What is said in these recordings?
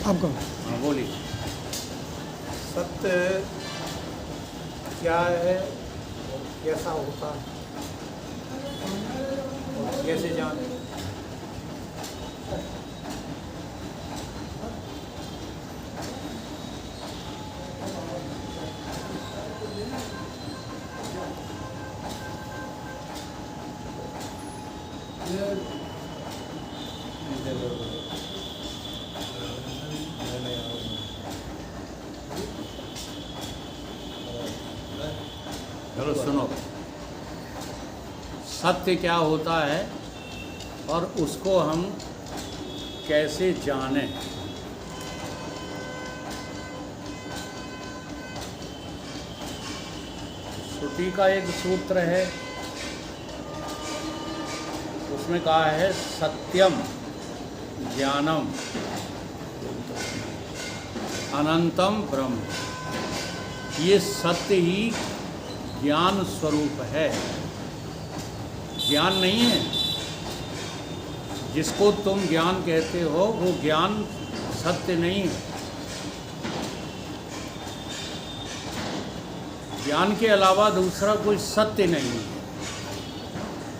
आपको। हाँ बोलिए। सत्य क्या है और कैसा होता है और कैसे जाने? चलो सुनो, सत्य क्या होता है और उसको हम कैसे जानें। श्रुति का एक सूत्र है, उसमें कहा है सत्यम ज्ञानम अनंतम ब्रह्म। ये सत्य ही ज्ञान स्वरूप है, ज्ञान नहीं है। जिसको तुम ज्ञान कहते हो वो ज्ञान सत्य नहीं है। ज्ञान के अलावा दूसरा कोई सत्य नहीं है।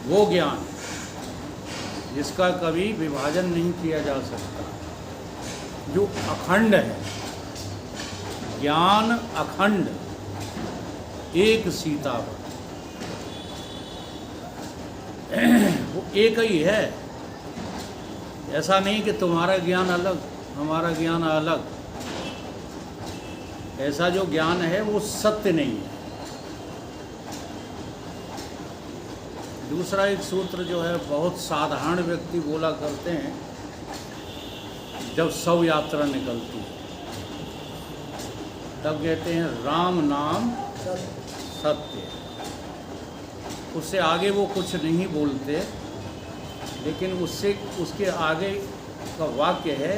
वो ज्ञान जिसका कभी विभाजन नहीं किया जा सकता, जो अखंड है। ज्ञान अखंड, एक सीतावन, वो एक ही है। ऐसा नहीं कि तुम्हारा ज्ञान अलग हमारा ज्ञान अलग। ऐसा जो ज्ञान है वो सत्य नहीं है। दूसरा एक सूत्र जो है बहुत साधारण व्यक्ति बोला करते हैं जब शव यात्रा निकलती है, तब कहते हैं राम नाम सत्य। उससे आगे वो कुछ नहीं बोलते, लेकिन उसके आगे का वाक्य है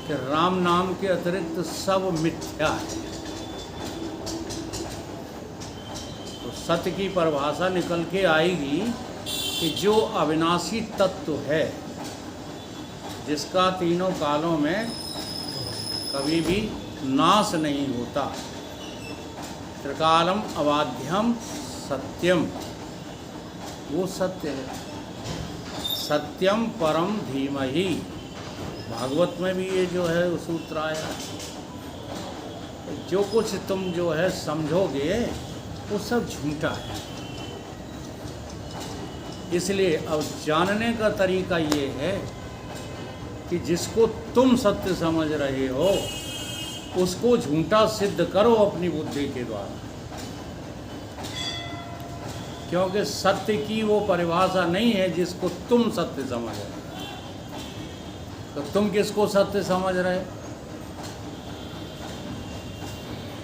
कि राम नाम के अतिरिक्त सब मिथ्या है। तो सत्य की परिभाषा निकल के आएगी कि जो अविनाशी तत्व है, जिसका तीनों कालों में कभी भी नाश नहीं होता। त्रिकालम अबाध्यम सत्यम, वो सत्य है। सत्यम परम धीमहि, भागवत में भी ये जो है सूत्र आया। जो कुछ तुम जो है समझोगे वो सब झूठा है। इसलिए अब जानने का तरीका ये है कि जिसको तुम सत्य समझ रहे हो उसको झूठा सिद्ध करो अपनी बुद्धि के द्वारा। क्योंकि सत्य की वो परिभाषा नहीं है जिसको तुम सत्य समझ रहे हो। तो तुम किसको सत्य समझ रहे हो?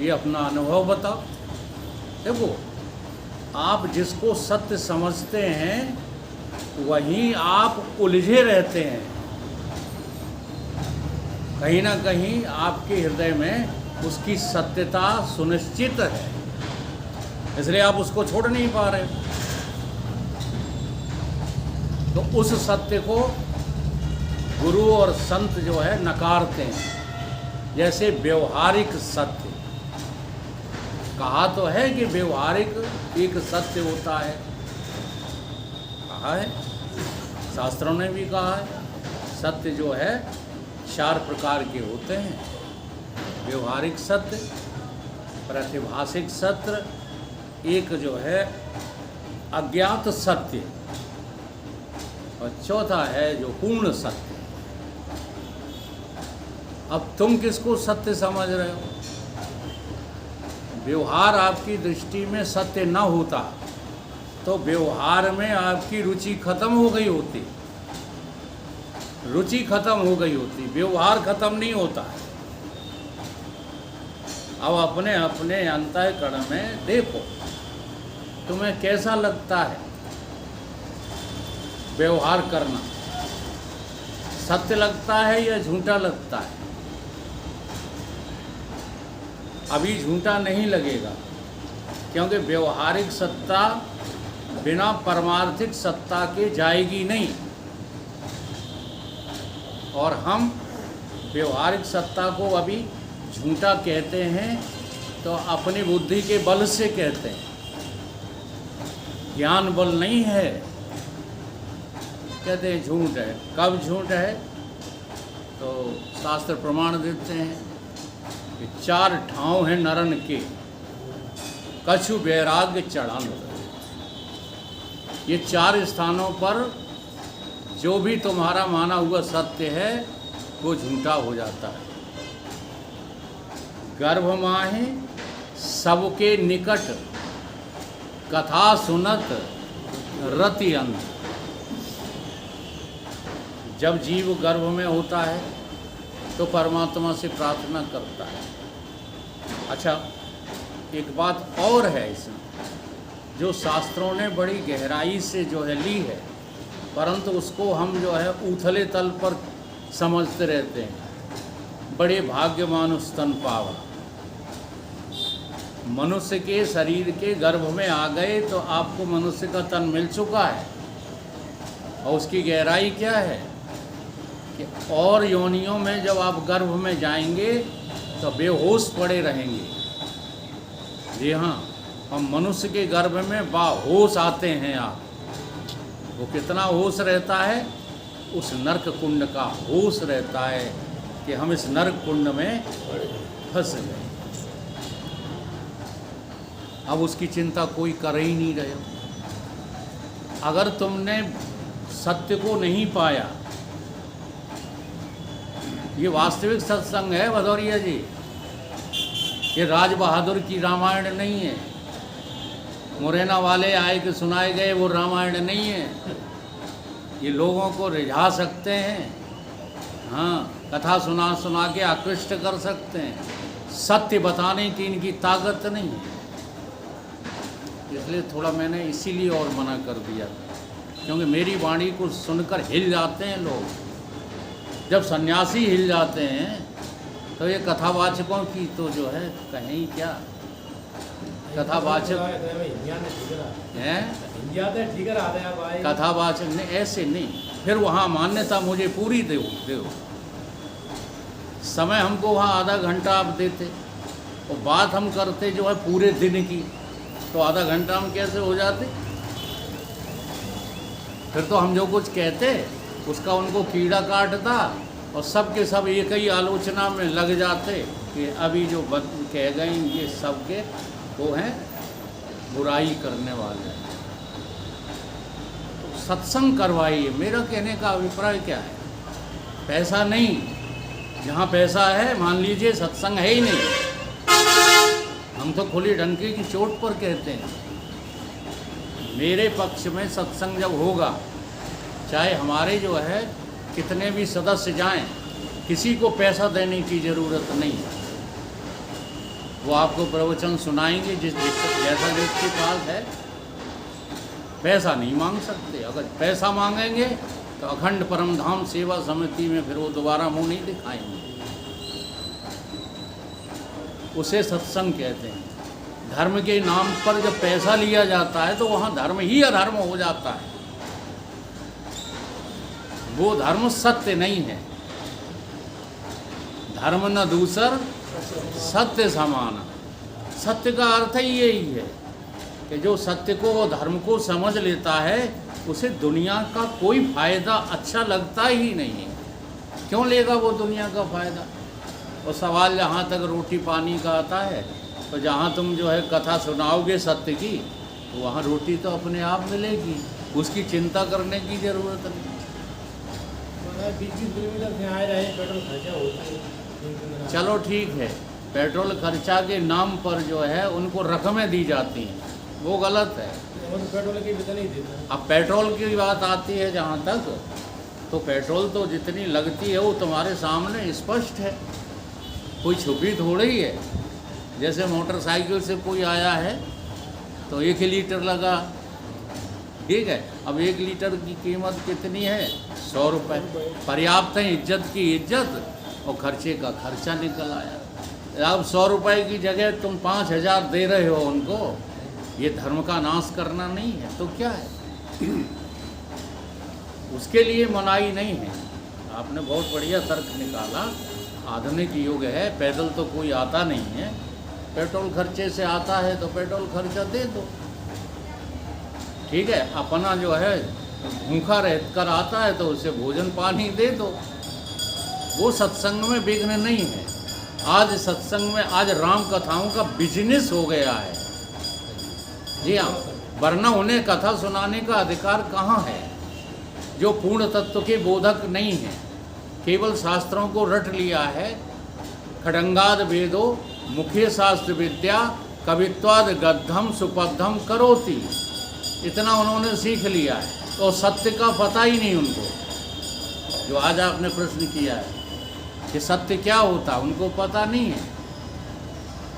ये अपना अनुभव बताओ। देखो, आप जिसको सत्य समझते हैं वहीं आप उलझे रहते हैं। कहीं ना कहीं आपके हृदय में उसकी सत्यता सुनिश्चित है, इसलिए आप उसको छोड़ नहीं पा रहे। तो उस सत्य को गुरु और संत जो है नकारते हैं। जैसे व्यवहारिक सत्य, कहा तो है कि व्यवहारिक एक सत्य होता है, कहा है, शास्त्रों ने भी कहा है। सत्य जो है 4 प्रकार के होते हैं। व्यवहारिक सत्य, प्रतिभाषिक सत्य, एक जो है अज्ञात सत्य, और चौथा है जो पूर्ण सत्य। अब तुम किसको सत्य समझ रहे हो? व्यवहार आपकी दृष्टि में सत्य न होता तो व्यवहार में आपकी रुचि खत्म हो गई होती। रुचि खत्म हो गई होती, व्यवहार खत्म नहीं होता है। अब अपने अपने अंतःकरण में देखो, तुम्हें कैसा लगता है व्यवहार करना? सत्य लगता है या झूठा लगता है? अभी झूठा नहीं लगेगा, क्योंकि व्यवहारिक सत्ता बिना परमार्थिक सत्ता के जाएगी नहीं। और हम व्यवहारिक सत्ता को अभी झूठा कहते हैं तो अपनी बुद्धि के बल से कहते हैं, ज्ञान बल नहीं है, कहते हैं झूठ है। कब झूठ है? तो शास्त्र प्रमाण देते हैं कि 4 ठाव हैं नरन के, कछु वैराग्य चढ़ान। ये 4 स्थानों पर जो भी तुम्हारा माना हुआ सत्य है वो झूठा हो जाता है। गर्भ माहे सबके निकट, कथा सुनत रति अंत। जब जीव गर्भ में होता है तो परमात्मा से प्रार्थना करता है। अच्छा, एक बात और है इसमें, जो शास्त्रों ने बड़ी गहराई से जो है ली है, परंतु उसको हम जो है उथले तल पर समझते रहते हैं। बड़े भाग्यवान उस तन पावा, मनुष्य के शरीर के गर्भ में आ गए तो आपको मनुष्य का तन मिल चुका है। और उसकी गहराई क्या है कि और योनियों में जब आप गर्भ में जाएंगे तो बेहोश पड़े रहेंगे। जी हाँ, हम मनुष्य के गर्भ में बाहोश आते हैं आप। वो कितना होश रहता है? उस नरक कुंड का होश रहता है कि हम इस नरक कुंड में फंस गए। अब उसकी चिंता कोई कर ही नहीं रहे हो। अगर तुमने सत्य को नहीं पाया, ये वास्तविक सत्संग है भदौरिया जी, ये राज बहादुर की रामायण नहीं है, मुरैना वाले आए के सुनाए गए वो रामायण नहीं है। ये लोगों को रिझा सकते हैं, हाँ, कथा सुना सुना के आकृष्ट कर सकते हैं, सत्य बताने की इनकी ताकत नहीं है। इसलिए थोड़ा मैंने इसीलिए और मना कर दिया, क्योंकि मेरी वाणी को सुनकर हिल जाते हैं लोग। जब सन्यासी हिल जाते हैं तो ये कथावाचकों की तो जो है कहीं क्या, कथावाचक हैं, कथावाचक नहीं, ऐसे नहीं। फिर वहाँ मान्यता मुझे पूरी दो। समय हमको वहाँ आधा घंटा आप देते और बात हम करते जो है पूरे दिन की, तो आधा घंटा हम कैसे हो जाते? फिर तो हम जो कुछ कहते उसका उनको कीड़ा काटता और सब के सब एक ही आलोचना में लग जाते कि अभी जो कह गए ये सब के वो हैं बुराई करने वाले। तो सत्संग करवाइए, मेरा कहने का अभिप्राय क्या है? पैसा नहीं, जहाँ पैसा है मान लीजिए सत्संग है ही नहीं। हम तो खुली डंके की चोट पर कहते हैं, मेरे पक्ष में सत्संग जब होगा, चाहे हमारे जो है कितने भी सदस्य जाएं, किसी को पैसा देने की ज़रूरत नहीं है। वो आपको प्रवचन सुनाएंगे जैसा जिसके पास है। पैसा नहीं मांग सकते। अगर पैसा मांगेंगे तो अखंड परमधाम सेवा समिति में फिर वो दोबारा मुंह नहीं दिखाएंगे। उसे सत्संग कहते हैं। धर्म के नाम पर जब पैसा लिया जाता है तो वहाँ धर्म ही अधर्म हो जाता है। वो धर्म सत्य नहीं है। धर्म न दूसर सत्य समान। सत्य का अर्थ ही यही है कि जो सत्य को वो धर्म को समझ लेता है उसे दुनिया का कोई फायदा अच्छा लगता ही नहीं है। क्यों लेगा वो दुनिया का फायदा? और सवाल जहाँ तक रोटी पानी का आता है तो जहाँ तुम जो है कथा सुनाओगे सत्य की तो वहाँ रोटी तो अपने आप मिलेगी, उसकी चिंता करने की ज़रूरत नहीं। 20 किलोमीटर से आए रहे, पेट्रोल खर्चा होता है। चलो ठीक है, पेट्रोल खर्चा के नाम पर जो है उनको रकमें दी जाती हैं, वो गलत है। पेट्रोल की भी नहीं देता। अब पेट्रोल की बात आती है जहाँ तक, तो पेट्रोल तो जितनी लगती है वो तुम्हारे सामने स्पष्ट है, कोई छुपी थोड़ी है। जैसे मोटरसाइकिल से कोई आया है तो 1 लीटर लगा, ठीक है। अब 1 लीटर की कीमत कितनी है? 100 रुपये। पर्याप्त है, इज्जत की इज्जत और खर्चे का खर्चा निकल आया। अब 100 रुपये की जगह तुम 5000 दे रहे हो उनको, ये धर्म का नाश करना नहीं है तो क्या है? उसके लिए मनाही नहीं है। आपने बहुत बढ़िया तर्क निकाला आधुनिक युग है, पैदल तो कोई आता नहीं है, पेट्रोल खर्चे से आता है तो पेट्रोल खर्चा दे दो, ठीक है। अपना जो है भूखा रहकर आता है तो उसे भोजन पानी दे दो, वो सत्संग में विघ्न नहीं है। आज सत्संग में आज राम कथाओं का बिजनेस हो गया है। जी हाँ, वरना उन्हें कथा सुनाने का अधिकार कहाँ है जो पूर्ण तत्व के बोधक नहीं है, केवल शास्त्रों को रट लिया है। खडंगाद वेदो मुख्य शास्त्र विद्या कवित्वाद गद्धम सुपद्धम करोति, इतना उन्होंने सीख लिया है, तो सत्य का पता ही नहीं उनको। जो आज आपने प्रश्न किया है कि सत्य क्या होता, उनको पता नहीं है।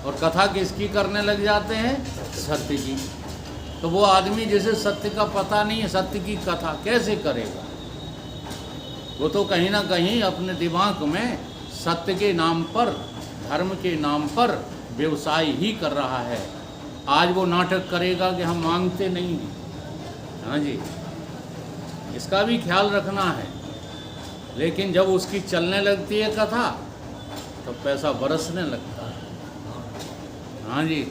और कथा किसकी करने लग जाते हैं? सत्य की। तो वो आदमी जिसे सत्य का पता नहीं है, सत्य की कथा कैसे करेगा? वो तो कहीं ना कहीं अपने दिमाग में सत्य के नाम पर, धर्म के नाम पर व्यवसाय ही कर रहा है। आज वो नाटक करेगा कि हम मांगते नहीं हैं। हाँ जी, इसका भी ख्याल रखना है। लेकिन जब उसकी चलने लगती है कथा तो पैसा बरसने लगता है। हाँ जी,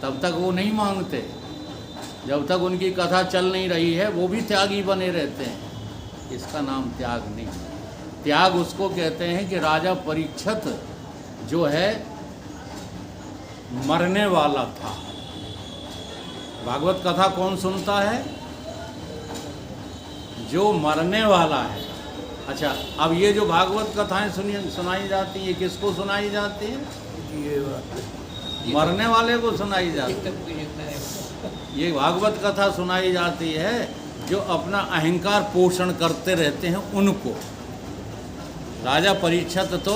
तब तक वो नहीं मांगते। जब तक उनकी कथा चल नहीं रही है वो भी त्यागी बने रहते हैं। इसका नाम त्याग नहीं। त्याग उसको कहते हैं कि राजा परीक्षित जो है मरने वाला था। भागवत कथा कौन सुनता है? जो मरने वाला है। अच्छा, अब ये जो भागवत कथाएं सुनाई जाती है, किसको सुनाई जाती है? मरने वाले को सुनाई जाती है। ये भागवत कथा सुनाई जाती है जो अपना अहंकार पोषण करते रहते हैं उनको। राजा परीक्षित तो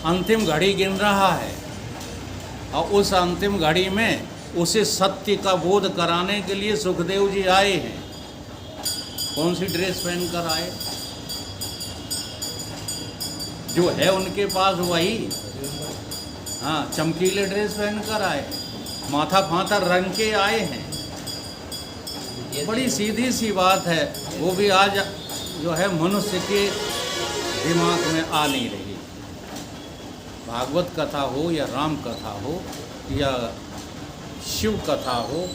अंतिम घड़ी गिन रहा है और उस अंतिम घड़ी में उसे सत्य का बोध कराने के लिए सुखदेव जी आए हैं। कौन सी ड्रेस पहनकर आए? जो है उनके पास वही, हाँ, चमकीले ड्रेस पहनकर आए, माथा फाता रंग के आए हैं। बड़ी सीधी सी बात है, वो भी आज जो है मनुष्य के दिमाग में आ नहीं रही। भागवत कथा हो या राम कथा हो या शिव कथा हो,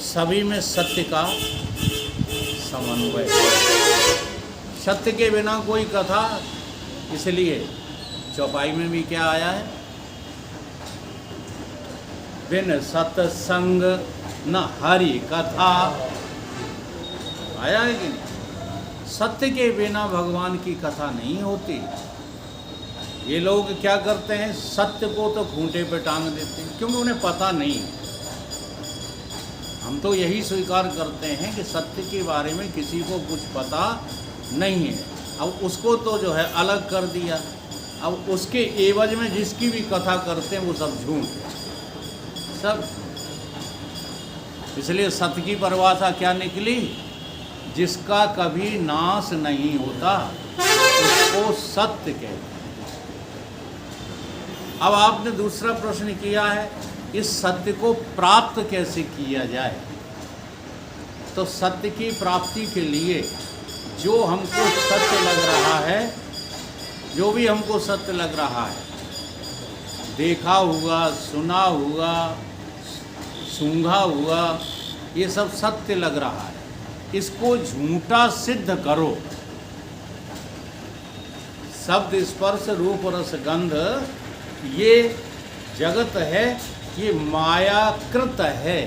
सभी में सत्य का समन्वय है। सत्य के बिना कोई कथा, इसलिए चौपाई में भी क्या आया है? बिन सत्संग न हरि कथा, आया है कि नहीं? सत्य के बिना भगवान की कथा नहीं होती। ये लोग क्या करते हैं? सत्य को तो खूंटे पे टांग देते हैं क्योंकि उन्हें पता नहीं। हम तो यही स्वीकार करते हैं कि सत्य के बारे में किसी को कुछ पता नहीं है। अब उसको तो जो है अलग कर दिया। अब उसके एवज में जिसकी भी कथा करते हैं वो सब झूठ है, सब। इसलिए सत्य की परिभाषा क्या निकली? जिसका कभी नाश नहीं होता उसको सत्य कहते हैं। अब आपने दूसरा प्रश्न किया है, इस सत्य को प्राप्त कैसे किया जाए? तो सत्य की प्राप्ति के लिए जो हमको सत्य लग रहा है, जो भी हमको सत्य लग रहा है, देखा हुआ, सुना हुआ, सूंघा हुआ, ये सब सत्य लग रहा है, इसको झूठा सिद्ध करो। शब्द स्पर्श रूप रस गंध ये जगत है, ये मायाकृत है।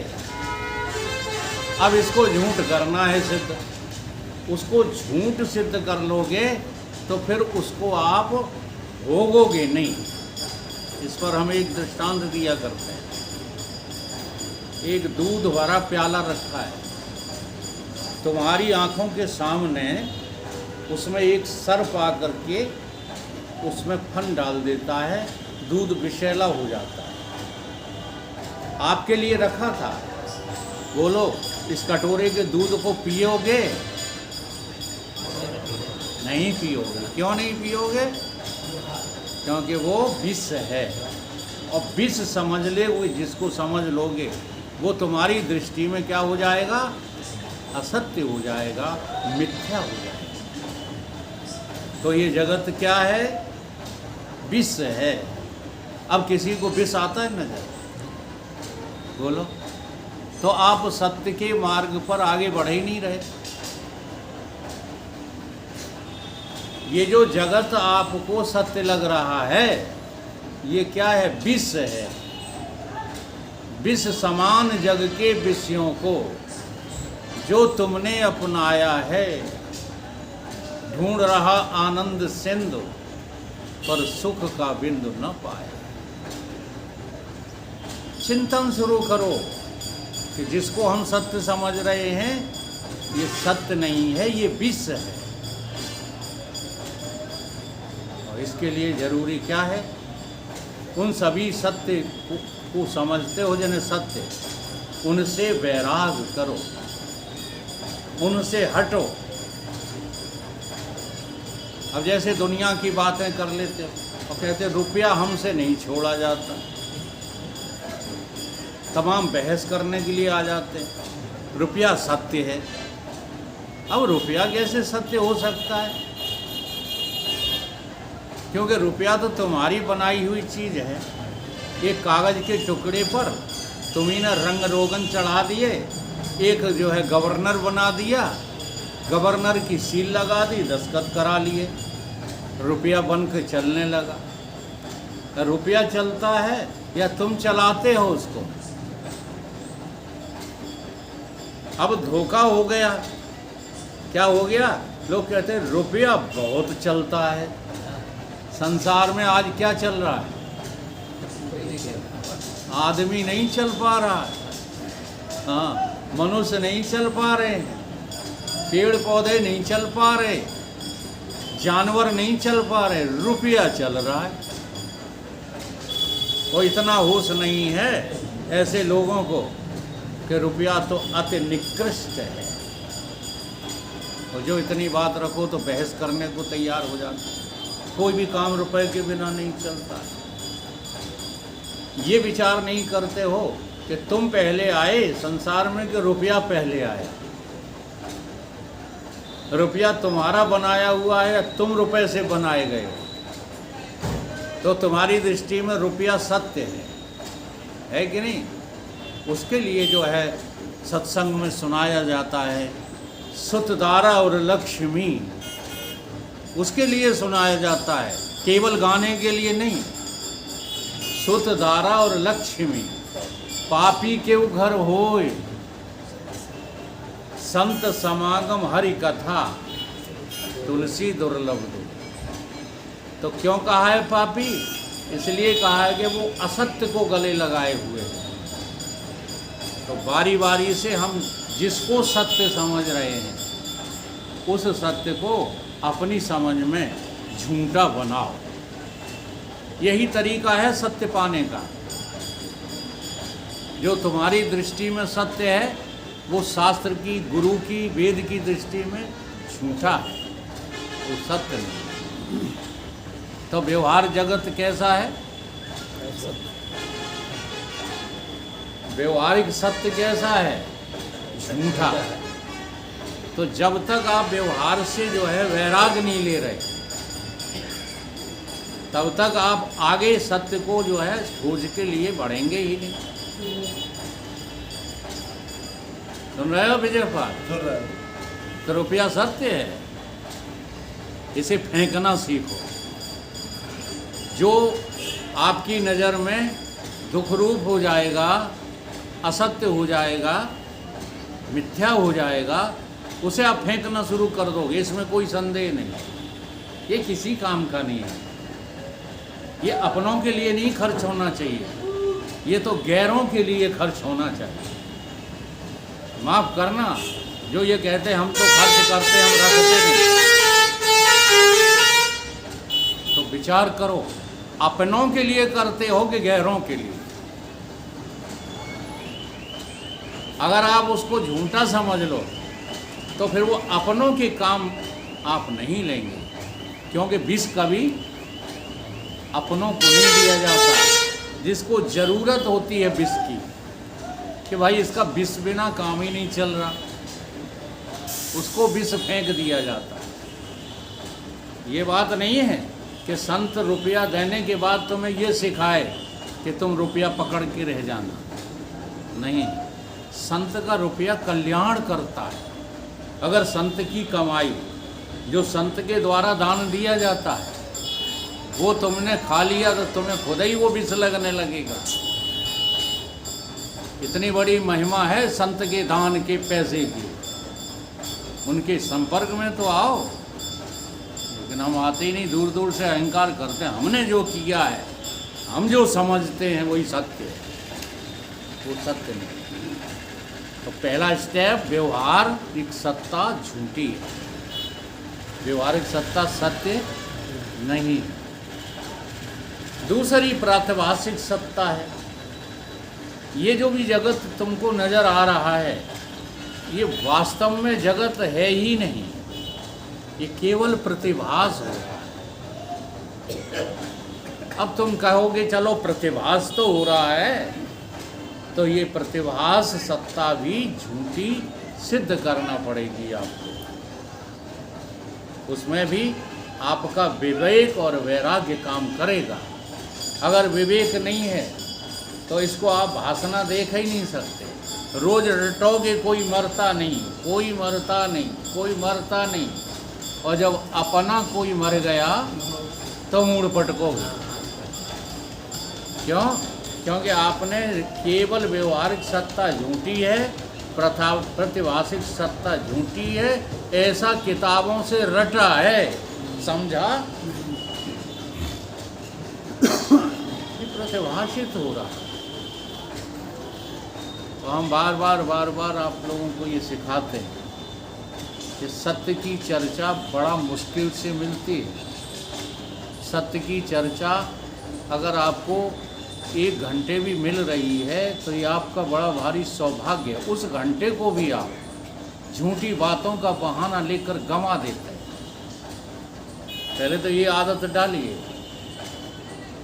अब इसको झूठ करना है सिद्ध। उसको झूठ सिद्ध कर लोगे तो फिर उसको आप भोगोगे नहीं। इस पर हम एक दृष्टांत दिया करते हैं। एक दूध भरा प्याला रखा है, तुम्हारी आंखों के सामने उसमें एक सर्प आकर के उसमें फन डाल देता है, दूध विषैला हो जाता है। आपके लिए रखा था, बोलो इस कटोरे के दूध को पियोगे? नहीं पियोगे। क्यों नहीं पियोगे? क्योंकि वो विष है। और विष समझ ले, वो जिसको समझ लोगे वो तुम्हारी दृष्टि में क्या हो जाएगा? असत्य हो जाएगा, मिथ्या हो जाएगा। तो ये जगत क्या है? विष है। अब किसी को विष आता है नजर? बोलो। तो आप सत्य के मार्ग पर आगे बढ़ ही नहीं रहे। ये जो जगत आपको सत्य लग रहा है, ये क्या है? विष है। विष समान जग के विषयों को जो तुमने अपनाया है, ढूंढ रहा आनंद सिंधु पर सुख का बिंदु न पाया। चिंतन शुरू करो कि जिसको हम सत्य समझ रहे हैं, ये सत्य नहीं है, ये विष है। और इसके लिए जरूरी क्या है? उन सभी सत्य को समझते हो जिन्हें सत्य, उनसे वैराग करो, उनसे हटो। अब जैसे दुनिया की बातें कर लेते हो और कहते रुपया हमसे नहीं छोड़ा जाता, तमाम बहस करने के लिए आ जाते हैं, रुपया सत्य है। अब रुपया कैसे सत्य हो सकता है? क्योंकि रुपया तो तुम्हारी बनाई हुई चीज़ है। एक कागज़ के टुकड़े पर तुम्ही ने रंग रोगन चढ़ा दिए, एक जो है गवर्नर बना दिया, गवर्नर की सील लगा दी, दस्तखत करा लिए, रुपया बन के चलने लगा। तो रुपया चलता है या तुम चलाते हो उसको? अब धोखा हो गया। क्या हो गया? लोग कहते हैं रुपया बहुत चलता है। संसार में आज क्या चल रहा है? आदमी नहीं चल पा रहा है। हाँ, मनुष्य नहीं चल पा रहे हैं, पेड़ पौधे नहीं चल पा रहे, जानवर नहीं चल पा रहे, रुपया चल रहा है। और इतना होश नहीं है ऐसे लोगों को कि रुपया तो अति निकृष्ट है। और जो इतनी बात रखो तो बहस करने को तैयार हो जाता। कोई भी काम रुपए के बिना नहीं चलता। ये विचार नहीं करते हो कि तुम पहले आए संसार में कि रुपया पहले आया। रुपया तुम्हारा बनाया हुआ है, तुम रुपए से बनाए गए हो। तो तुम्हारी दृष्टि में रुपया सत्य है कि नहीं? उसके लिए जो है सत्संग में सुनाया जाता है सुतदारा और लक्ष्मी, उसके लिए सुनाया जाता है, केवल गाने के लिए नहीं। सुतदारा और लक्ष्मी पापी के घर होए, संत समागम हरि कथा तुलसी दुर्लभ दो। तो क्यों कहा है पापी? इसलिए कहा है कि वो असत्य को गले लगाए हुए हैं। तो बारी बारी से हम जिसको सत्य समझ रहे हैं, उस सत्य को अपनी समझ में झूठा बनाओ। यही तरीका है सत्य पाने का। जो तुम्हारी दृष्टि में सत्य है, वो शास्त्र की, गुरु की, वेद की दृष्टि में झूठा है, वो सत्य नहीं। तो व्यवहार जगत कैसा है? व्यवहारिक सत्य कैसा है? झूठा। तो जब तक आप व्यवहार से जो है वैराग नहीं ले रहे, तब तक आप आगे सत्य को जो है खोज के लिए बढ़ेंगे ही नहीं। सुन रहे हो विजय पाल? सुन रहे हो। तो रुपया सत्य है, इसे फेंकना सीखो। जो आपकी नज़र में दुख रूप हो जाएगा, असत्य हो जाएगा, मिथ्या हो जाएगा, उसे आप फेंकना शुरू कर दोगे, इसमें कोई संदेह नहीं। ये किसी काम का नहीं है। ये अपनों के लिए नहीं खर्च होना चाहिए, ये तो गैरों के लिए खर्च होना चाहिए। माफ़ करना, जो ये कहते हैं हम तो खर्च करते, हम रखते नहीं। तो विचार करो, अपनों के लिए करते हो कि गैरों के लिए? अगर आप उसको झूठा समझ लो तो फिर वो अपनों के काम आप नहीं लेंगे, क्योंकि विष कभी अपनों को नहीं दिया जाता। जिसको ज़रूरत होती है विष की, कि भाई इसका विष बिना काम ही नहीं चल रहा, उसको विष फेंक दिया जाता है। ये बात नहीं है कि संत रुपया देने के बाद तुम्हें ये सिखाए कि तुम रुपया पकड़ के रह जाना। नहीं, संत का रुपया कल्याण करता है। अगर संत की कमाई जो संत के द्वारा दान दिया जाता है वो तुमने खा लिया तो तुम्हें खुद ही वो विष लगने लगेगा। इतनी बड़ी महिमा है संत के दान के पैसे की, उनके संपर्क में तो आओ। लेकिन हम आते ही नहीं, दूर दूर से अहंकार करते हैं, हमने जो किया है, हम जो समझते हैं वही सत्य है, वो सत्य नहीं। तो पहला स्टेप, व्यवहारिक सत्ता झूठी है, व्यवहारिक सत्ता सत्य नहीं। दूसरी प्रातिभाषिक सत्ता है। ये जो भी जगत तुमको नज़र आ रहा है ये वास्तव में जगत है ही नहीं, ये केवल प्रतिभास हो रहा है। अब तुम कहोगे चलो प्रतिभास तो हो रहा है, तो ये प्रतिभास सत्ता भी झूठी सिद्ध करना पड़ेगी आपको। उसमें भी आपका विवेक और वैराग्य काम करेगा। अगर विवेक नहीं है तो इसको आप भाषणा देख ही नहीं सकते। रोज रटोगे कोई मरता नहीं, कोई मरता नहीं, कोई मरता नहीं, और जब अपना कोई मर गया तो मुड़ पटकोगे। क्यों? क्योंकि आपने केवल व्यवहारिक सत्ता झूठी है, प्रतिभाषिक सत्ता झूठी है, ऐसा किताबों से रटा है, समझा? ये प्रतिभाषित हो रहा है। तो हम बार बार आप लोगों को ये सिखाते हैं कि सत्य की चर्चा बड़ा मुश्किल से मिलती है। सत्य की चर्चा अगर आपको 1 घंटे भी मिल रही है तो ये आपका बड़ा भारी सौभाग्य है। उस घंटे को भी आप झूठी बातों का बहाना लेकर गंवा देते हैं। पहले तो ये आदत डालिए।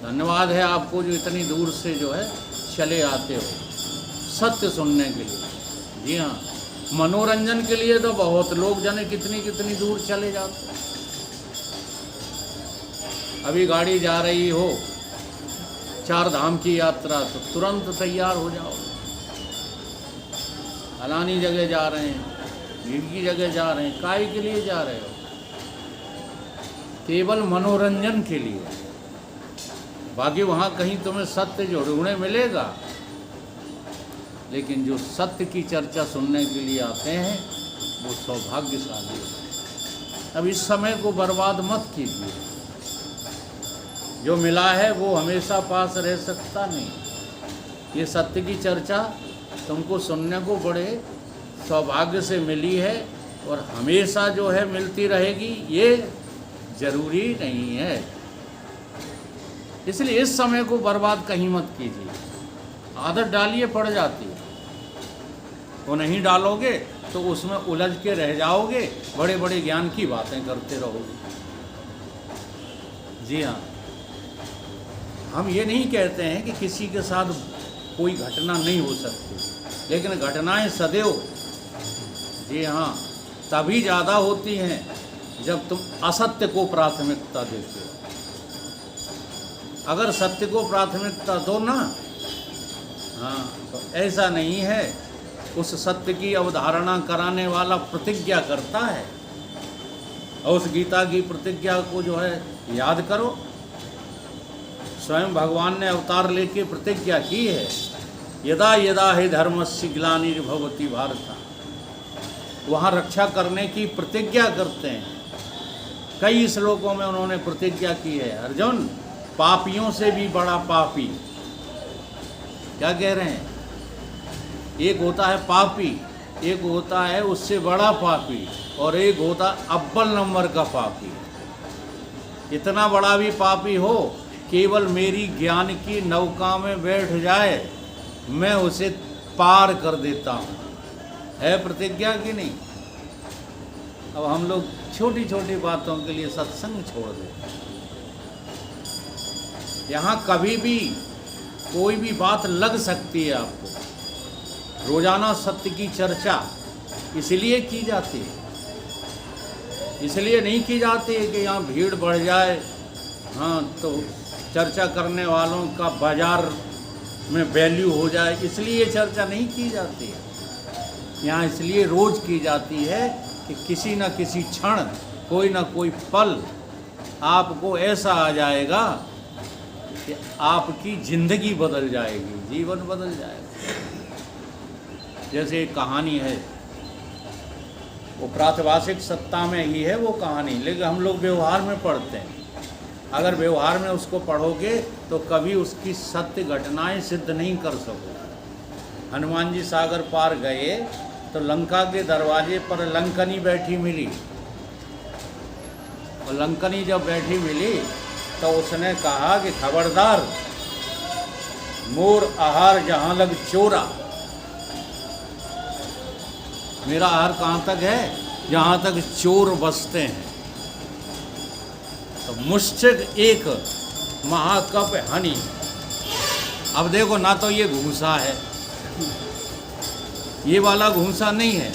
धन्यवाद है आपको जो इतनी दूर से जो है चले आते हो सत्य सुनने के लिए। जी हाँ, मनोरंजन के लिए तो बहुत लोग जाने कितनी दूर चले जाते हैं। अभी गाड़ी जा रही हो 4 धाम की यात्रा तो तुरंत तैयार हो जाओ। फलानी जगह जा रहे हैं, भीड़ की जगह जा रहे हैं, काय के लिए जा रहे हो? केवल मनोरंजन के लिए। बाकी वहाँ कहीं तुम्हें सत्य जो ढूंढने मिलेगा, लेकिन जो सत्य की चर्चा सुनने के लिए आते हैं वो सौभाग्यशाली है। अब इस समय को बर्बाद मत कीजिए। जो मिला है वो हमेशा पास रह सकता नहीं। ये सत्य की चर्चा तुमको सुनने को बड़े सौभाग्य से मिली है और हमेशा जो है मिलती रहेगी, ये जरूरी नहीं है। इसलिए इस समय को बर्बाद कहीं मत कीजिए। आदत डालिए, पड़ जाती है। वो नहीं डालोगे तो उसमें उलझ के रह जाओगे, बड़े बड़े ज्ञान की बातें करते रहोगे। जी हाँ, हम ये नहीं कहते हैं कि किसी के साथ कोई घटना नहीं हो सकती, लेकिन घटनाएं सदैव, जी हाँ, तभी ज़्यादा होती हैं जब तुम असत्य को प्राथमिकता देते हो। अगर सत्य को प्राथमिकता दो ना, हाँ, तो ऐसा नहीं है। उस सत्य की अवधारणा कराने वाला प्रतिज्ञा करता है, और उस गीता की प्रतिज्ञा को जो है याद करो। स्वयं भगवान ने अवतार लेके प्रतिज्ञा की है, यदा यदा हि धर्मस्य ग्लानिर्भवति भारत। वहाँ रक्षा करने की प्रतिज्ञा करते हैं। कई श्लोकों में उन्होंने प्रतिज्ञा की है, अर्जुन पापियों से भी बड़ा पापी। क्या कह रहे हैं? एक होता है पापी, एक होता है उससे बड़ा पापी, और एक होता अव्वल नंबर का पापी। इतना बड़ा भी पापी हो, केवल मेरी ज्ञान की नौका में बैठ जाए, मैं उसे पार कर देता हूँ। है प्रतिज्ञा कि नहीं? अब हम लोग छोटी छोटी बातों के लिए सत्संग छोड़ देते हैं। यहाँ कभी भी कोई भी बात लग सकती है आपको। रोजाना सत्य की चर्चा इसलिए की जाती है, इसलिए नहीं की जाती है कि यहाँ भीड़ बढ़ जाए हाँ, तो चर्चा करने वालों का बाजार में वैल्यू हो जाए, इसलिए चर्चा नहीं की जाती है। यहाँ इसलिए रोज़ की जाती है कि किसी न किसी क्षण, कोई ना कोई पल आपको ऐसा आ जाएगा कि आपकी ज़िंदगी बदल जाएगी, जीवन बदल जाएगा। जैसे एक कहानी है, वो प्रातिभाषिक सत्ता में ही है वो कहानी, लेकिन हम लोग व्यवहार में पढ़ते हैं। अगर व्यवहार में उसको पढ़ोगे तो कभी उसकी सत्य घटनाएं सिद्ध नहीं कर सकोगे। हनुमान जी सागर पार गए तो लंका के दरवाजे पर लंकनी बैठी मिली, और लंकनी जब बैठी मिली तो उसने कहा कि खबरदार, मोर आहार जहाँ लग चोरा। मेरा आहार कहाँ तक है? जहाँ तक चोर बसते हैं। तो मुश्चिक एक महाकप हनी। अब देखो ना, तो ये घूंसा है, ये वाला घूंसा नहीं है,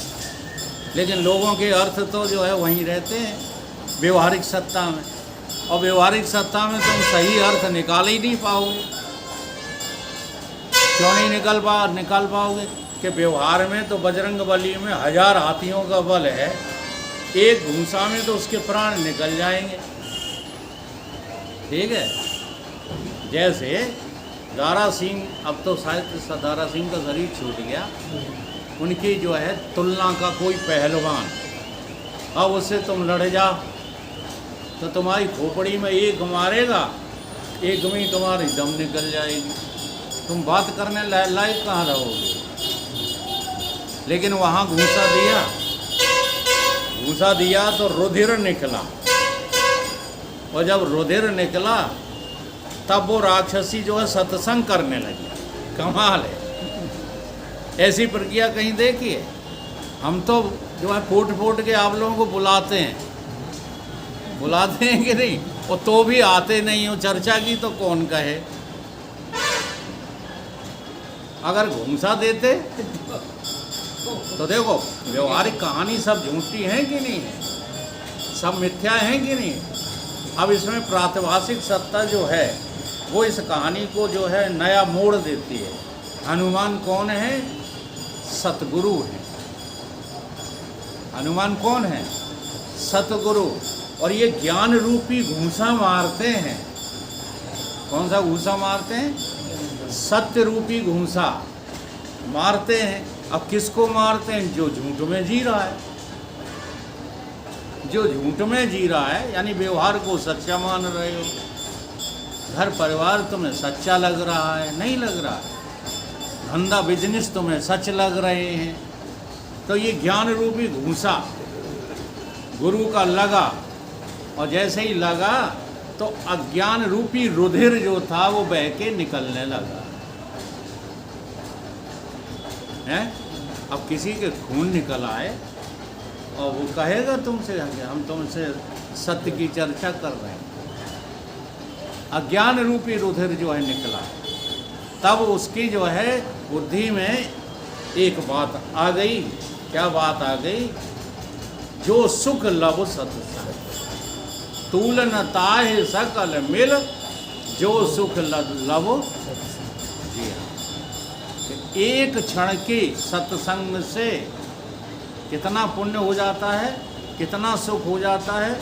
लेकिन लोगों के अर्थ तो जो है वहीं रहते हैं व्यवहारिक सत्ता में। और व्यवहारिक सत्ता में तुम सही अर्थ निकाल ही नहीं पाओगे। क्यों नहीं निकाल पाओगे? कि व्यवहार में तो बजरंग बली में 1000 हाथियों का बल है, एक घूंसा में तो उसके प्राण निकल जाएंगे। ठीक है। जैसे दारा सिंह, अब तो शायद दारा सिंह का शरीर छूट गया, उनकी जो है तुलना का कोई पहलवान, अब उससे तुम लड़ जाओ तो तुम्हारी खोपड़ी में एक मारेगा, एक में ही तुम्हारी दम निकल जाएगी, तुम बात करने लायक कहाँ रहोगे। लेकिन वहाँ घूंसा दिया तो रुधिर निकला, और जब रुधिर निकला तब वो राक्षसी जो है सत्संग करने लगी। कमाल है, ऐसी प्रक्रिया कहीं देखी है? हम तो जो है फूट के आप लोगों को बुलाते हैं कि नहीं, और तो भी आते नहीं हो। चर्चा की तो कौन कहे। अगर घूंसा देते तो देखो, व्यवहारिक कहानी सब झूठी है कि नहीं है, सब मिथ्या है कि नहीं। अब इसमें प्रातिभाषिक सत्ता जो है वो इस कहानी को जो है नया मोड़ देती है। हनुमान कौन है? सतगुरु है। हनुमान कौन है? सतगुरु। और ये ज्ञान रूपी घूंसा मारते हैं। कौन सा घूंसा मारते हैं? सत्य रूपी घूंसा मारते हैं। अब किसको मारते हैं? जो झूठ में जी रहा है। जो झूठ में जी रहा है, यानी व्यवहार को सच्चा मान रहे हो, घर परिवार तुम्हें सच्चा लग रहा है, नहीं लग रहा है, धंधा बिजनेस तुम्हें सच लग रहे हैं, तो ये ज्ञान रूपी घूंसा गुरु का लगा, और जैसे ही लगा तो अज्ञान रूपी रुधिर जो था वो बह के निकलने लगा है। अब किसी के खून निकल आए और वो कहेगा तुमसे, हम तुमसे सत्य की चर्चा कर रहे हैं। अज्ञान रूपी रुधिर जो है निकला, तब उसकी जो है बुद्धि में एक बात आ गई। क्या बात आ गई? जो सुख लव सत्संग, तूल न ताहि सकल मिल, जो सुख लव। जी हाँ, एक क्षण के सत्संग से कितना पुण्य हो जाता है, कितना सुख हो जाता है,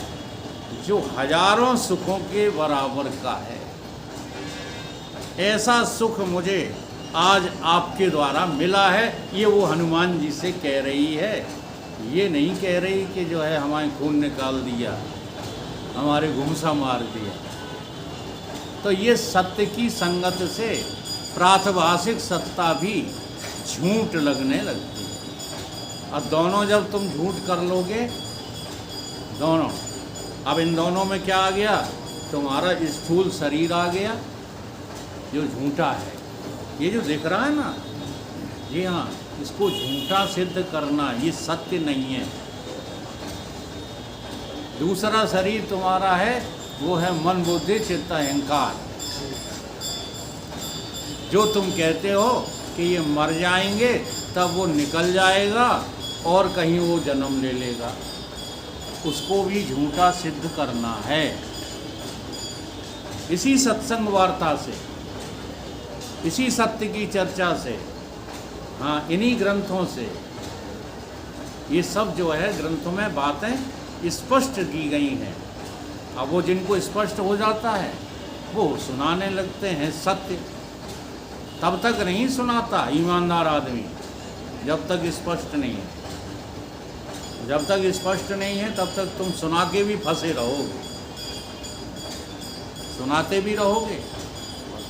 जो हजारों सुखों के बराबर का है। ऐसा सुख मुझे आज आपके द्वारा मिला है। ये वो हनुमान जी से कह रही है, ये नहीं कह रही कि जो है हमारे खून निकाल दिया, हमारे घूंसा मार दिया। तो ये सत्य की संगत से प्रातिभाषिक सत्ता भी झूठ लगने लगती है। और दोनों जब तुम झूठ कर लोगे, दोनों, अब इन दोनों में क्या आ गया? तुम्हारा स्थूल शरीर आ गया जो झूठा है। ये जो दिख रहा है ना, जी हाँ, इसको झूठा सिद्ध करना ये सत्य नहीं है। दूसरा शरीर तुम्हारा है, वो है मन बुद्धि चित्त अहंकार। जो तुम कहते हो कि ये मर जाएंगे, तब वो निकल जाएगा और कहीं वो जन्म ले लेगा, उसको भी झूठा सिद्ध करना है। इसी सत्संग वार्ता से, इसी सत्य की चर्चा से, हाँ, इन्हीं ग्रंथों से ये सब जो है ग्रंथों में बातें स्पष्ट की गई हैं। अब वो जिनको स्पष्ट हो जाता है वो सुनाने लगते हैं सत्य। तब तक नहीं सुनाता ईमानदार आदमी जब तक स्पष्ट नहीं है। जब तक स्पष्ट नहीं है तब तक तुम सुना के भी फंसे रहोगे, सुनाते भी रहोगे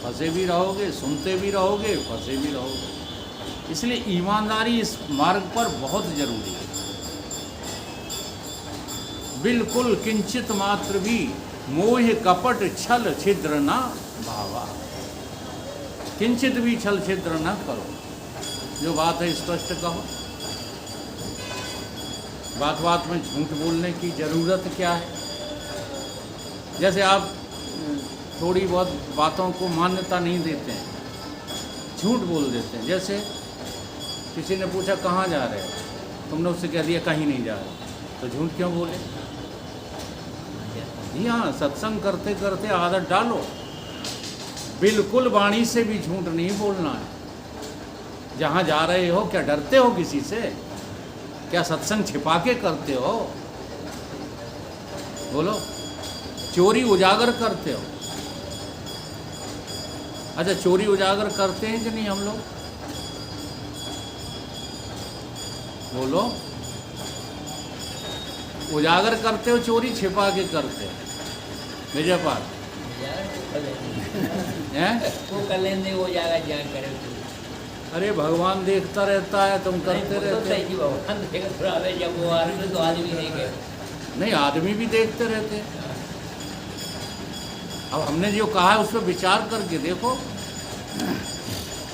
फंसे भी रहोगे, सुनते भी रहोगे फंसे भी रहोगे। इसलिए ईमानदारी इस मार्ग पर बहुत जरूरी है। बिल्कुल किंचित मात्र भी मोह कपट छल छिद्र न भावा। किंचित भी छल छिद्र न करो। जो बात है स्पष्ट कहो। बात बात में झूठ बोलने की जरूरत क्या है? जैसे आप थोड़ी बहुत बातों को मान्यता नहीं देते हैं, झूठ बोल देते हैं। जैसे किसी ने पूछा कहाँ जा रहे हो, तुमने उससे कह दिया कहीं नहीं जा रहे, तो झूठ क्यों बोले? जी हाँ, सत्संग करते करते आदत डालो। बिल्कुल वाणी से भी झूठ नहीं बोलना है। जहाँ जा रहे हो क्या डरते हो किसी से? क्या सत्संग छिपा के करते हो? बोलो, चोरी उजागर करते हो? अच्छा, चोरी उजागर करते हैं कि नहीं हम लोग? बोलो, उजागर करते हो चोरी छिपा के करते हो? विजयपाल वो कर लेंगे, वो जाएगा ज्ञान करे तो। अरे भगवान देखता रहता है, तुम करते रहते हो। भगवान देख थोड़ा जब वो आदमी तो आदमी देखे नहीं, आदमी भी देखते रहते हैं। अब हमने जो कहा है उस पर विचार करके देखो।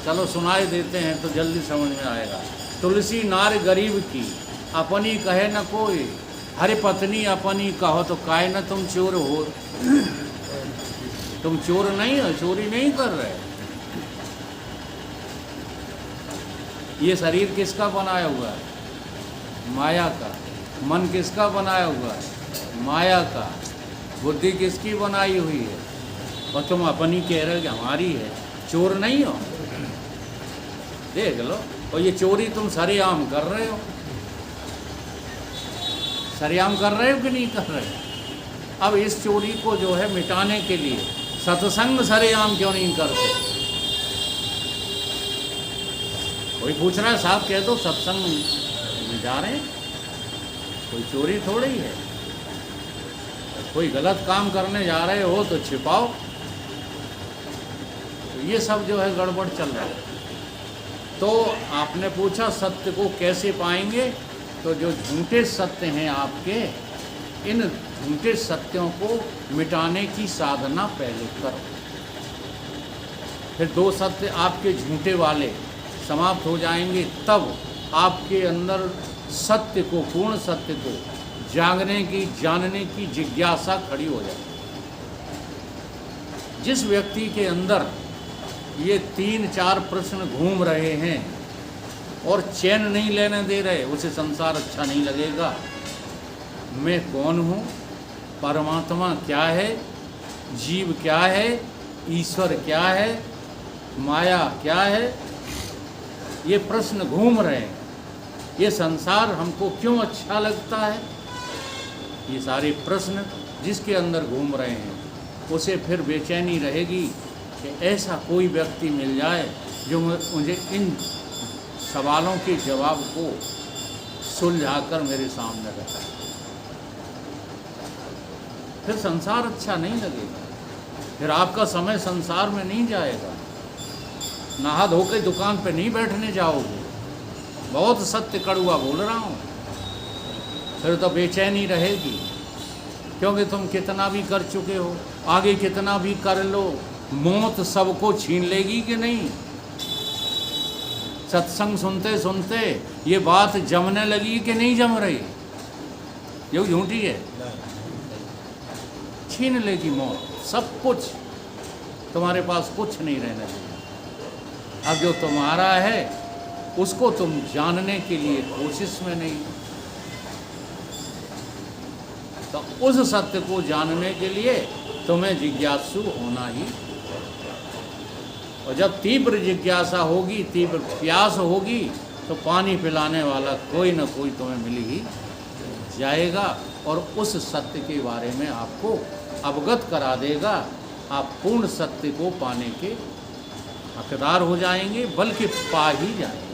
चलो सुनाई देते हैं तो जल्दी समझ में आएगा। तुलसी नार गरीब की अपनी कहे न कोई, हरे पत्नी अपनी कहो तो काहे न तुम चोर हो। तुम चोर नहीं हो, चोरी नहीं कर रहे। ये शरीर किसका बनाया हुआ है? माया का। मन किसका बनाया हुआ है? माया का। बुद्धि किसकी बनाई हुई है? और तुम अपनी कह रहे हो कि हमारी है। चोर नहीं हो, देख लो। और ये चोरी तुम सरेआम कर रहे हो। सरेआम कर रहे हो कि नहीं कर रहे हो? अब इस चोरी को जो है मिटाने के लिए सत्संग सरेआम क्यों नहीं करते? कोई पूछ रहा है, साहब कह दो सत्संग में जा रहे हैं, कोई चोरी थोड़ी है। कोई गलत काम करने जा रहे हो तो छिपाओ। तो ये सब जो है गड़बड़ चल रहा है। तो आपने पूछा सत्य को कैसे पाएंगे? तो जो झूठे सत्य हैं आपके, इन झूठे सत्यों को मिटाने की साधना पहले करो। फिर दो सत्य आपके झूठे वाले समाप्त हो जाएंगे, तब आपके अंदर सत्य को, पूर्ण सत्य को जागने की, जानने की जिज्ञासा खड़ी हो जाए। जिस व्यक्ति के अंदर ये 3-4 प्रश्न घूम रहे हैं और चैन नहीं लेने दे रहे, उसे संसार अच्छा नहीं लगेगा। मैं कौन हूँ? परमात्मा क्या है? जीव क्या है? ईश्वर क्या है? माया क्या है? ये प्रश्न घूम रहे हैं। ये संसार हमको क्यों अच्छा लगता है? ये सारे प्रश्न जिसके अंदर घूम रहे हैं, उसे फिर बेचैनी रहेगी कि ऐसा कोई व्यक्ति मिल जाए जो मुझे इन सवालों के जवाब को सुलझाकर मेरे सामने रखे। फिर संसार अच्छा नहीं लगेगा। फिर आपका समय संसार में नहीं जाएगा। नहा धो के दुकान पे नहीं बैठने जाओगे। बहुत सत्य कड़ुआ बोल रहा हूँ। फिर तो बेचैनी रहेगी, क्योंकि तुम कितना भी कर चुके हो, आगे कितना भी कर लो, मौत सबको छीन लेगी कि नहीं? सत्संग सुनते सुनते ये बात जमने लगी कि नहीं जम रही? ये झूठी है। छीन लेगी मौत सब कुछ, तुम्हारे पास कुछ नहीं रहने देगा। अब जो तुम्हारा है उसको तुम जानने के लिए कोशिश में नहीं। तो उस सत्य को जानने के लिए तुम्हें जिज्ञासु होना ही। और जब तीव्र जिज्ञासा होगी, तीव्र प्यास होगी, तो पानी पिलाने वाला कोई न कोई तुम्हें मिल ही जाएगा और उस सत्य के बारे में आपको अवगत करा देगा। आप पूर्ण सत्य को पाने के हकदार हो जाएंगे, बल्कि पा ही जाएंगे।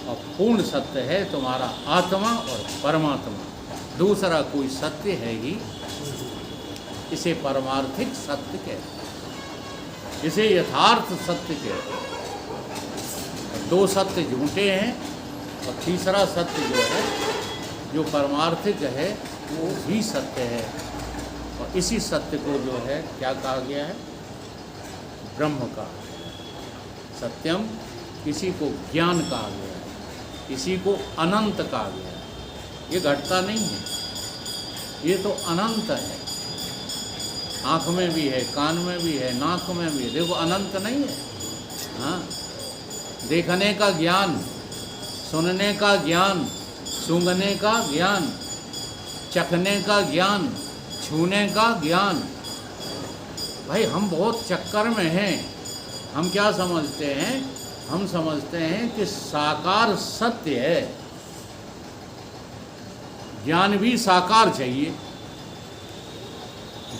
और पूर्ण सत्य है तुम्हारा आत्मा और परमात्मा, दूसरा कोई सत्य है ही। इसे परमार्थिक सत्य कहते हैं, इसे यथार्थ सत्य कहते हैं। दो सत्य झूठे हैं और तीसरा सत्य जो है, जो परमार्थिक है, वो भी सत्य है। और इसी सत्य को जो है क्या कहा गया है? ब्रह्म का सत्यम। किसी को ज्ञान कहा गया है, किसी को अनंत कहा गया है। ये घटता नहीं है, ये तो अनंत है। आँख में भी है, कान में भी है, नाक में भी है, देखो अनंत नहीं है। हाँ, देखने का ज्ञान, सुनने का ज्ञान, सूंघने का ज्ञान, चखने का ज्ञान, छूने का ज्ञान। भाई हम बहुत चक्कर में हैं। हम क्या समझते हैं? हम समझते हैं कि साकार सत्य है, ज्ञान भी साकार चाहिए,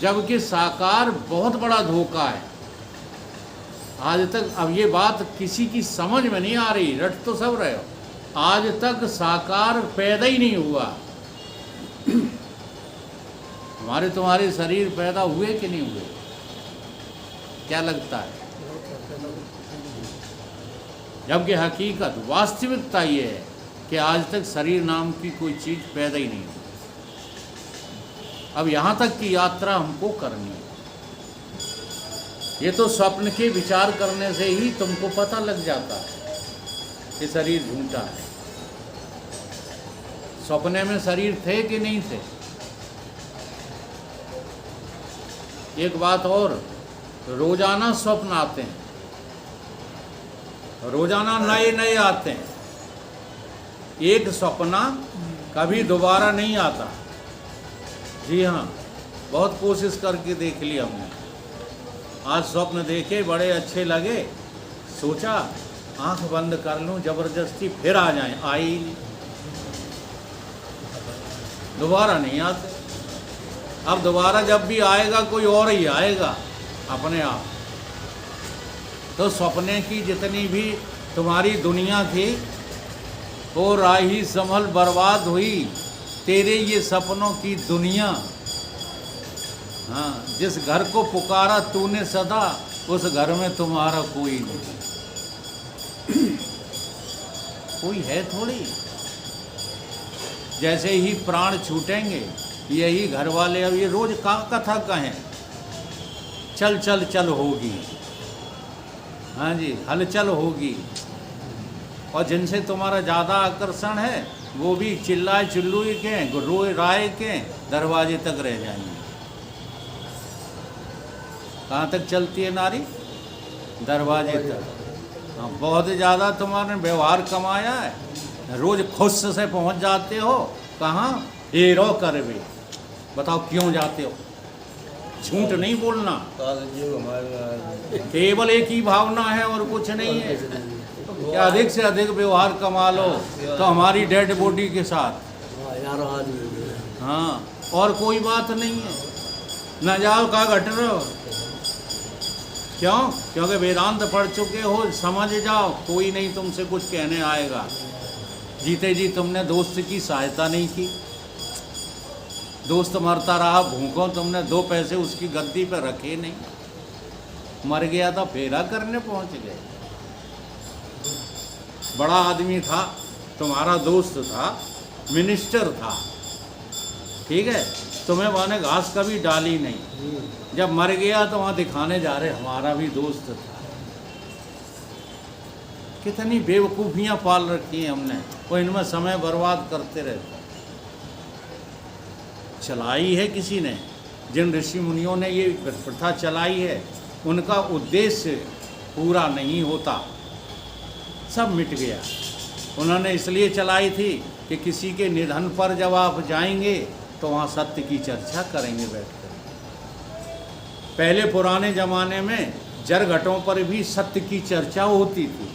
जबकि साकार बहुत बड़ा धोखा है। आज तक अब ये बात किसी की समझ में नहीं आ रही, रट तो सब रहे हो। आज तक साकार पैदा ही नहीं हुआ। हमारे तुम्हारे शरीर पैदा हुए कि नहीं हुए? क्या लगता है? जबकि हकीकत, वास्तविकता ये है कि आज तक शरीर नाम की कोई चीज़ पैदा ही नहीं हुई। अब यहाँ तक की यात्रा हमको करनी है। ये तो स्वप्न के विचार करने से ही तुमको पता लग जाता है कि शरीर झूठा है। सपने में शरीर थे कि नहीं थे? एक बात और, रोजाना स्वप्न आते हैं, रोजाना नए नए आते हैं। एक सपना कभी दोबारा नहीं आता। जी हाँ, बहुत कोशिश करके देख लिया हमने। आज स्वप्न देखे, बड़े अच्छे लगे, सोचा आंख बंद कर लूं, जबरदस्ती फिर आ जाएं, आई ही नहीं, दोबारा नहीं आते। अब दोबारा जब भी आएगा कोई और ही आएगा अपने आप। तो सपने की जितनी भी तुम्हारी दुनिया थी वो राही संभल बर्बाद हुई। तेरे ये सपनों की दुनिया, हाँ, जिस घर को पुकारा तूने सदा, उस घर में तुम्हारा कोई नहीं। कोई है थोड़ी। जैसे ही प्राण छूटेंगे, यही घर वाले अब ये रोज का कथा कहें, चल चल चल होगी, हाँ जी, हलचल होगी। और जिनसे तुम्हारा ज़्यादा आकर्षण है वो भी चिल्लाए चिल्लुए के, रोए राय के दरवाजे तक रह जाएंगे। कहाँ तक चलती है नारी? दरवाजे तक। हाँ, बहुत ज़्यादा तुम्हारे व्यवहार कमाया है, रोज खुद से पहुँच जाते हो। कहाँ? हीरो कर भी। बताओ क्यों जाते हो? झूठ नहीं बोलना, केवल एक ही भावना है और कुछ नहीं है कि अधिक से अधिक व्यवहार कमा लो तो हमारी डेड बॉडी के साथ। हाँ, और कोई बात नहीं है। न जाओ का घट रहे हो, क्यों? क्योंकि वेदांत पढ़ चुके हो, समझ जाओ, कोई नहीं तुमसे कुछ कहने आएगा। जीते जी तुमने दोस्त की सहायता नहीं की, दोस्त मरता रहा भूखों, तुमने 2 पैसे उसकी गद्दी पर रखे नहीं, मर गया तो फेरा करने पहुंच गए। बड़ा आदमी था, तुम्हारा दोस्त था, मिनिस्टर था, ठीक है, तुम्हें वहाँ ने घास कभी डाली नहीं। जब मर गया तो वहाँ दिखाने जा रहे हमारा भी दोस्त था। कितनी बेवकूफ़ियाँ पाल रखी हैं हमने, वो इनमें समय बर्बाद करते रहते। चलाई है किसी ने, जिन ऋषि मुनियों ने ये प्रथा चलाई है, उनका उद्देश्य पूरा नहीं होता, सब मिट गया। उन्होंने इसलिए चलाई थी कि किसी के निधन पर जब आप जाएंगे तो वहाँ सत्य की चर्चा करेंगे बैठकर। पहले पुराने ज़माने में जरघटों पर भी सत्य की चर्चा होती थी,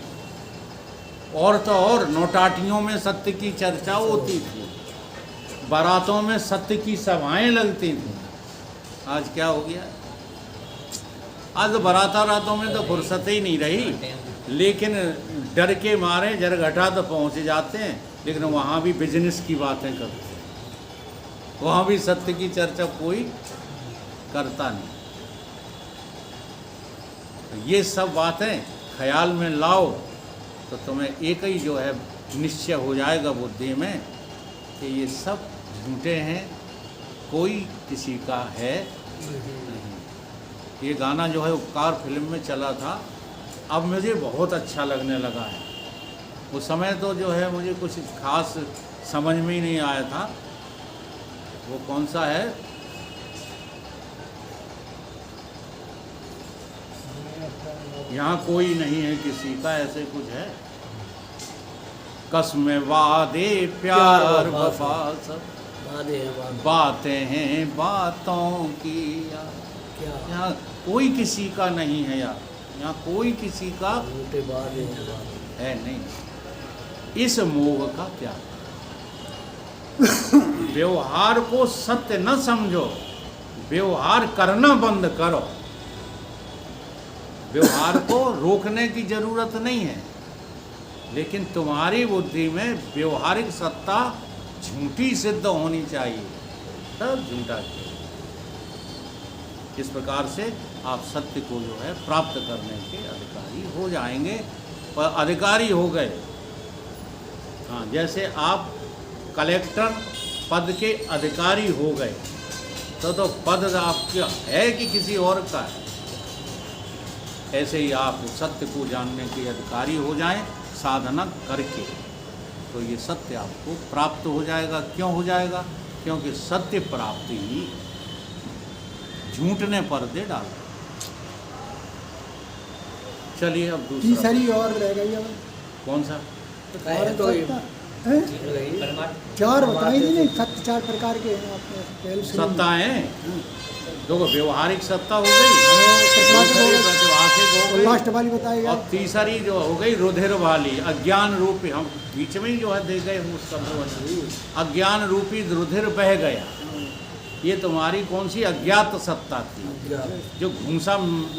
और तो और नोटाटियों में सत्य की चर्चा होती थी, बारातों में सत्य की सभाएं लगती थी। आज क्या हो गया? आज रातों में तो फुर्सत ही नहीं रही, लेकिन डर के मारे जरघटा तो पहुंच जाते हैं, लेकिन वहाँ भी बिजनेस की बातें करते हैं, वहाँ भी सत्य की चर्चा कोई करता नहीं। तो ये सब बातें ख्याल में लाओ तो तुम्हें एक ही जो है निश्चय हो जाएगा बुद्धि में कि ये सब झूठे हैं, कोई किसी का है नहीं। ये गाना जो है उपकार फिल्म में चला था, अब मुझे बहुत अच्छा लगने लगा है। उस समय तो जो है मुझे कुछ खास समझ में ही नहीं आया था। वो कौन सा है? यहाँ कोई नहीं है किसी का, ऐसे कुछ है। कसम वादे प्यार वफा सब बातें हैं बातों की यार। यहाँ कोई किसी का नहीं है यार, यहाँ कोई किसी का है नहीं। इस मोह का क्या? व्यवहार को सत्य न समझो, व्यवहार करना बंद करो। व्यवहार को रोकने की जरूरत नहीं है, लेकिन तुम्हारी बुद्धि में व्यवहारिक सत्ता झूठी सिद्ध होनी चाहिए, तब झूठा किया। इस प्रकार से आप सत्य को जो है प्राप्त करने के अधिकारी हो जाएंगे, और अधिकारी हो गए। हाँ, जैसे आप कलेक्टर पद के अधिकारी हो गए तो पद आपका है कि किसी और का है। ऐसे ही आप सत्य को जानने के अधिकारी हो जाएं साधना करके, तो ये सत्य आपको प्राप्त हो जाएगा। क्यों हो जाएगा? क्योंकि सत्य प्राप्ति ही झूठ ने पर्दे डाला। चलिए अब दूसरा तीसरी और रह गई अब। कौन सा? चार बताई थी नहीं, सत्य चार प्रकार के हैं आपने पहले शुरू में। सत्ताएं देखो, व्यवहारिक सत्ता हो गई, दूसरी प्रतिभाषिक हो गई, लास्ट वाली बताई और तीसरी जो हो गई रुधिर वाली अज्ञान रूपी। हम बीच में ही जो है देख गए उसका अज्ञान रूपी रुधिर बह गया। ये तुम्हारी कौन सी अज्ञात सत्ता थी, जो घूसा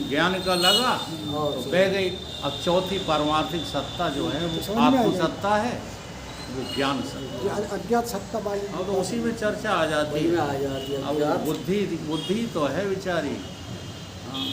ज्ञान का लगा तो बह गई। अब चौथी पारमार्थिक सत्ता जो है वो आत्म सत्ता है, वो ज्ञान सत्ता, अज्ञात सत्ता वाली। अब तो उसी में चर्चा आ जाती है। अब बुद्धि तो है विचारी। हाँ,